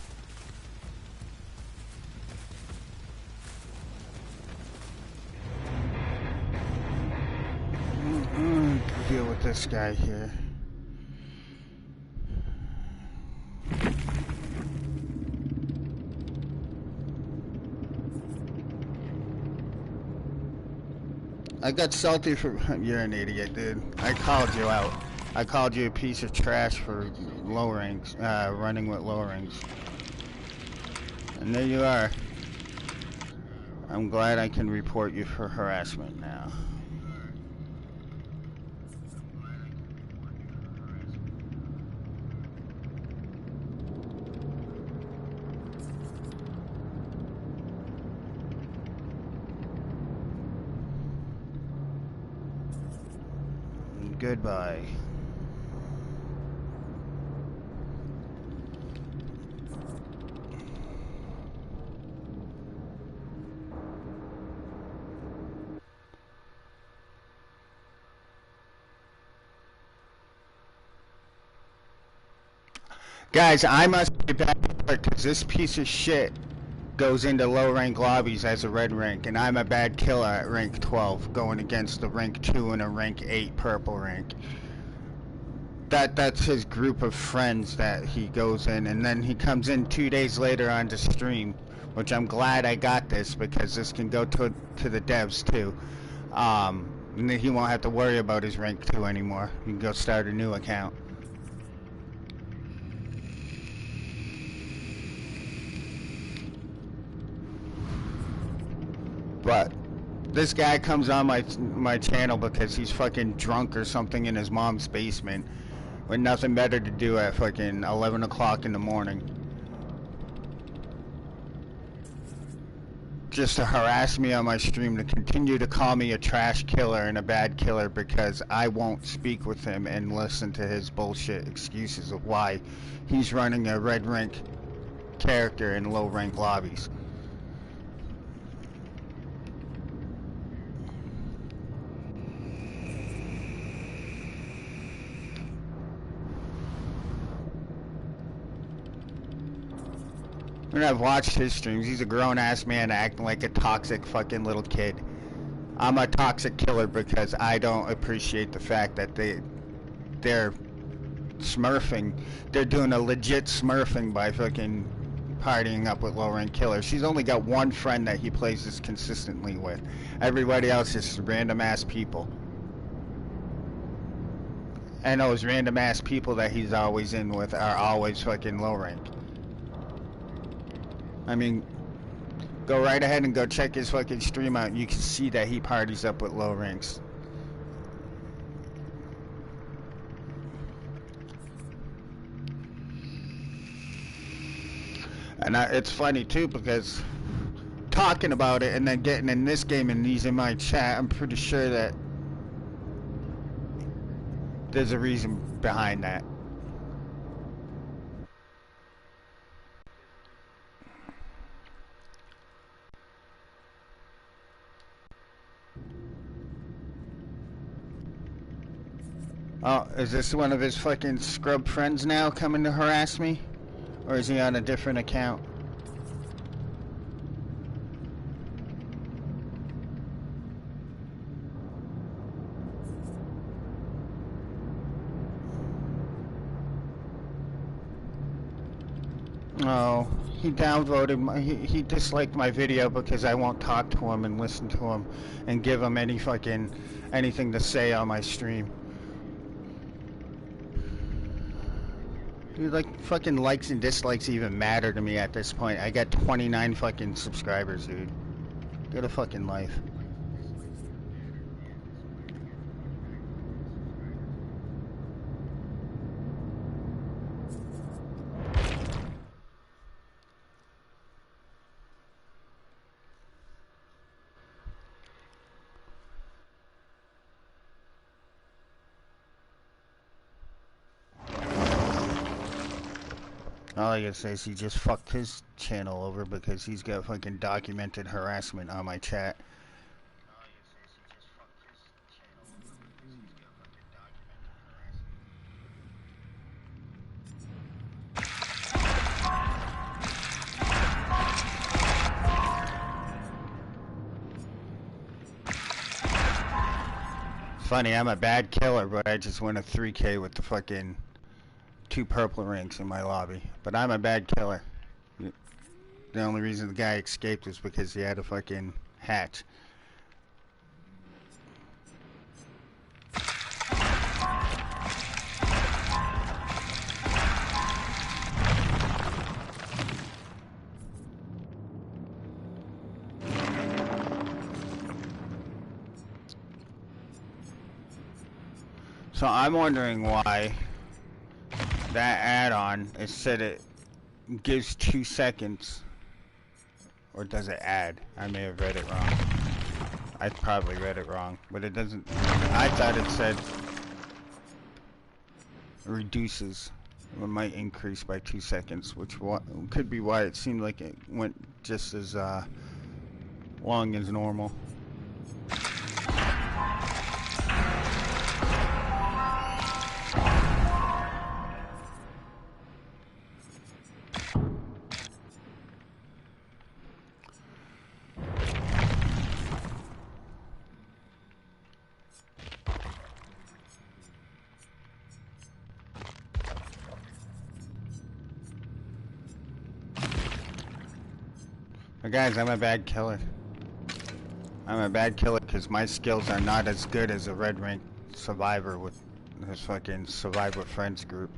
Deal with this guy here. I got salty for... You're an idiot, dude. I called you out. I called you a piece of trash for low ranks, running with low ranks. And there you are. I'm glad I can report you for harassment now. Goodbye. Guys, I must be back because this piece of shit goes into low rank lobbies as a red rank, and I'm a bad killer at rank 12 going against the rank 2 and a rank 8 purple rank. That's his group of friends that he goes in, and then he comes in 2 days later onto stream, which I'm glad I got this because this can go to the devs too. And then he won't have to worry about his rank 2 anymore. He can go start a new account. But this guy comes on my channel because he's fucking drunk or something in his mom's basement with nothing better to do at fucking 11 o'clock in the morning. Just to harass me on my stream, to continue to call me a trash killer and a bad killer because I won't speak with him and listen to his bullshit excuses of why he's running a red rank character in low rank lobbies. And I've watched his streams. He's a grown-ass man acting like a toxic fucking little kid. I'm a toxic killer because I don't appreciate the fact that they're smurfing. They're doing a legit smurfing by fucking partying up with low-rank killers. He's only got one friend that he plays this consistently with. Everybody else is random-ass people. And those random-ass people that he's always in with are always fucking low-rank. I mean, go right ahead and go check his fucking stream out and you can see that he parties up with low ranks. And it's funny too because talking about it and then getting in this game and he's in my chat, I'm pretty sure that there's a reason behind that. Oh, is this one of his fucking scrub friends now coming to harass me? Or is he on a different account? Oh, he downvoted my, he disliked my video because I won't talk to him and listen to him and give him any fucking anything to say on my stream. Dude, like, fucking likes and dislikes even matter to me at this point. I got 29 fucking subscribers, dude. Get a fucking life. All I gotta say is he just fucked his channel over because he's got fucking documented harassment on my chat. Funny, I'm a bad killer, but I just won a 3K with the fucking 2 purple rings in my lobby. But I'm a bad killer. The only reason the guy escaped was because he had a fucking hatch. So I'm wondering why that add-on, it said it gives 2 seconds. Or does it add? I may have read it wrong. I probably read it wrong, but it doesn't. I thought it said reduces. It might increase by 2 seconds, which could be why it seemed like it went just as long as normal. But guys, I'm a bad killer. I'm a bad killer because my skills are not as good as a red rank survivor with his fucking Survive with Friends group.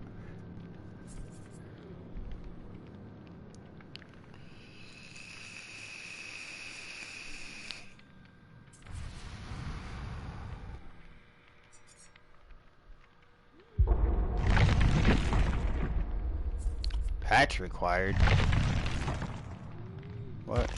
Patch required. What?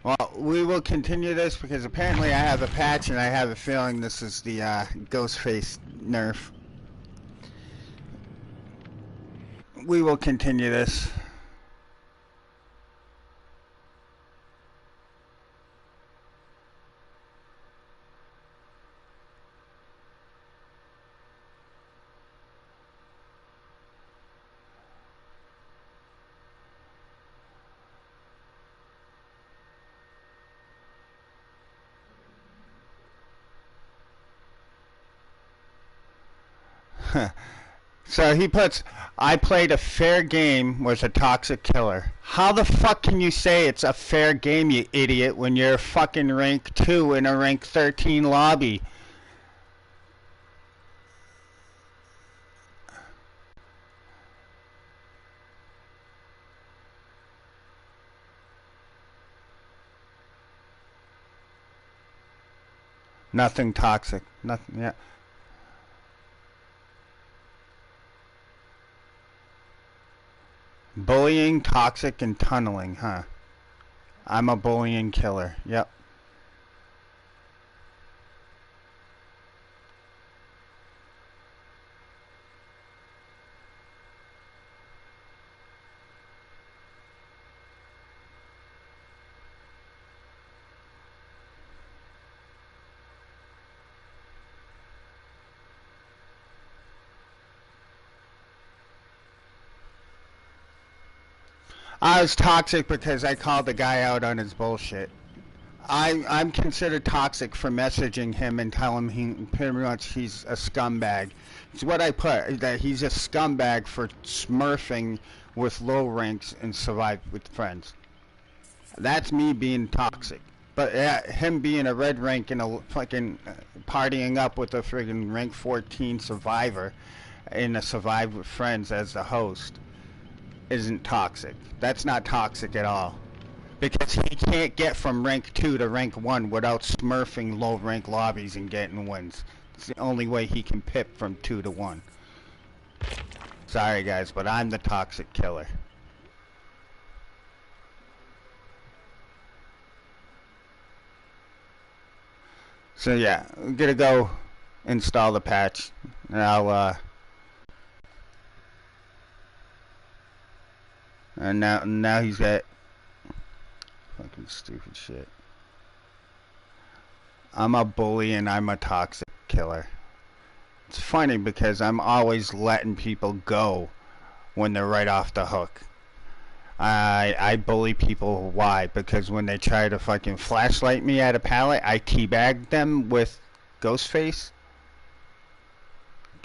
Well, we will continue this because apparently I have a patch and I have a feeling this is the Ghostface nerf. We will continue this. So he puts, I played a fair game, was a toxic killer. How the fuck can you say it's a fair game, you idiot, when you're fucking rank 2 in a rank 13 lobby? Nothing toxic. Nothing, yeah. Bullying, toxic, and tunneling, huh? I'm a bullying killer. Yep. I was toxic because I called the guy out on his bullshit. I'm considered toxic for messaging him and telling him pretty much he's a scumbag. It's what I put, that he's a scumbag for smurfing with low ranks and survive with friends. That's me being toxic. But him being a red rank and a fucking partying up with a friggin' rank 14 survivor in a survive with friends as the host isn't toxic. That's not toxic at all. Because he can't get from rank 2 to rank 1 without smurfing low rank lobbies and getting wins. It's the only way he can pip from 2 to 1. Sorry guys, but I'm the toxic killer. So yeah, I'm gonna go install the patch. And I'll and now he's got fucking stupid shit. I'm a bully and I'm a toxic killer. It's funny because I'm always letting people go when they're right off the hook. I bully people. Why? Because when they try to fucking flashlight me at a pallet, I teabag them with Ghostface.